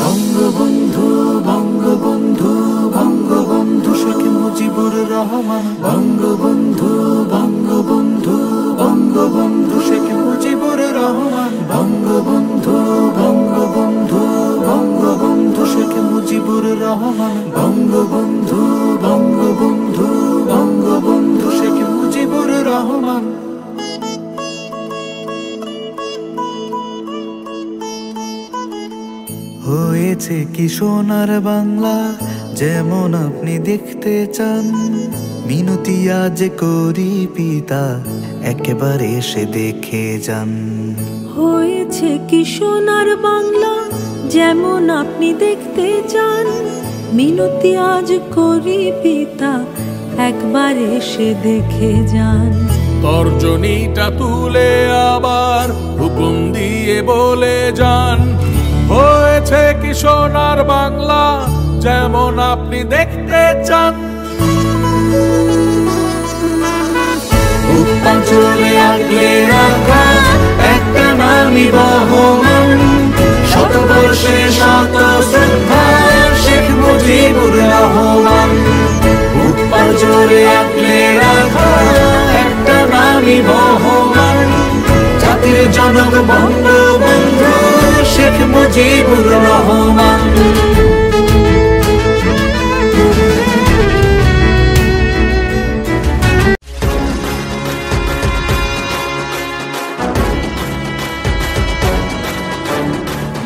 বঙ্গবন্ধু বঙ্গবন্ধু বঙ্গবন্ধু শেখ মুজিবুর রহমান। বঙ্গবন্ধু বঙ্গবন্ধু বঙ্গবন্ধু শেখ মুজিবুর রহমান। বঙ্গবন্ধু বঙ্গবন্ধু বঙ্গবন্ধু শেখ মুজিবুর রহমান। বঙ্গবন্ধু বঙ্গবন্ধু বঙ্গবন্ধু শেখ মুজিবুর রহমান। হয়েছে কি সোনার বাংলা যেমন আপনি দেখতে চান, মিনতি আজ করি পিতা একেবারে এসে দেখে যান। হয়েছে কি সোনার বাংলা যেমন আপনি দেখতে চান, মিনতি আজ করি পিতা একবার এসে দেখে যান। তর্জনীটা তুলে আবার হুকুম দিয়ে বলে যান, হয়েছে কি সোনার বাংলা যেমন আপনি দেখতে চান। চলে আগলে রাখা একটা নামই বহমান, শতবর্ষে শত শ্রদ্ধা শেখ মুজিবুর রহমান। জোরে আগলে রাখা একটা নামই বহমান, জাতির জনক বঙ্গবন্ধু শেখ মুজিবুর রহমান।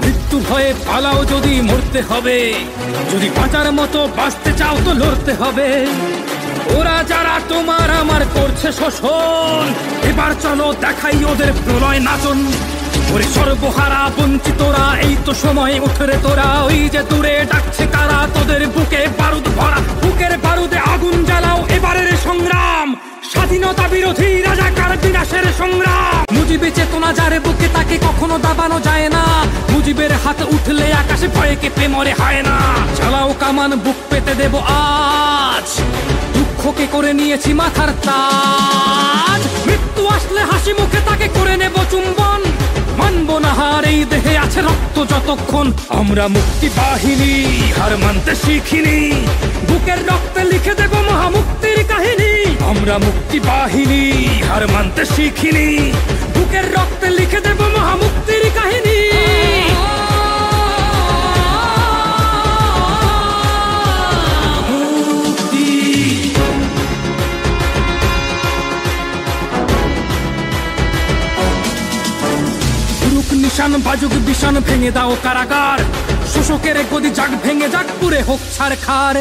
মৃত্যু ভয়ে পালাও যদি মরতে হবে, যদি বাঁচার মতো বাঁচতে চাও তো লড়তে হবে। ওরা যারা তোমার আমার করছে শোষণ, এবার চলো দেখাই ওদের প্রলয় নাচন। ওরে সর্বহারা বঞ্চিতরা এই তো সময় উঠরে তোরা, ওই যে দূরে ডাকছে কারা তোদের বুকে বারুদ ভরা, বুকের বারুদে আগুন জ্বালাও এবারের সংগ্রাম, স্বাধীনতা বিরোধী রাজাকার বিনাশের সংগ্রাম। মুজিবে চেতনা যারে বুকে তাকে কখনো দাবানো যায় না, মুজিবের হাত উঠলে আকাশে ভয়ে কেঁপে মরে হয় না। চালাও কামান বুক পেতে দেব আজ, দুঃখকে করে নিয়েছি মাথার তাজ। মৃত্যু আসলে হাসি মুখে তাকে করে নেব চুম্বন, মানবো না হার এই দেহে আছে রক্ত যতক্ষণ। আমরা মুক্তি বাহিনী হার মানতে শিখিনি, বুকের রক্তে লিখে দেব মহামুক্তির কাহিনী। আমরা মুক্তি বাহিনী হার মানতে শিখিনি, বুকের রক্তে লিখে দেব মহামুক্তির কাহিনী। নিশান বাজুক বিশান ভেঙে দাও কারাগার, শোষকের গদি যাক ভেঙে যাক পুরে হোক ছারখার।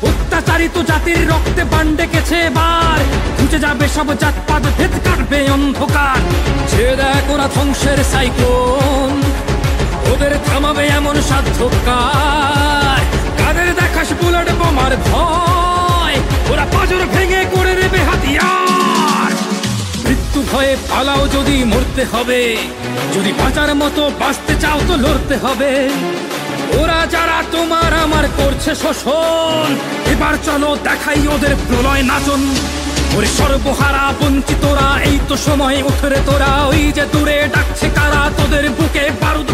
অত্যাচারিত জাতির রক্তে বান ডেকেছে এবার, খুঁজে যাবে সব জাতপাত ভেদ কাটবে অন্ধকার। যে দেখ ওরা ধ্বংসের সাইক্লোন, ওদের থামাবে এমন সাধ্য কার। কাদের দেখাস বুলেট বোমার ভয়, ওরা পাঁজর ভেঙে করে নেবে হাতিয়ার। মৃত্যু ভয়ে পালাও যদি মরতে হবে, যদি বাঁচার মতো বাঁচতে চাও তো লড়তে হবে। ওরা যারা তোমার আমার করছে শোষণ, এবার চলো দেখাই ওদের প্রলয় নাচন। ওরে সর্বহারা বঞ্চিতরা এই তো সময় উঠরে তোরা, ওই যে দূরে ডাকছে কারা তোদের বুকে বারুদ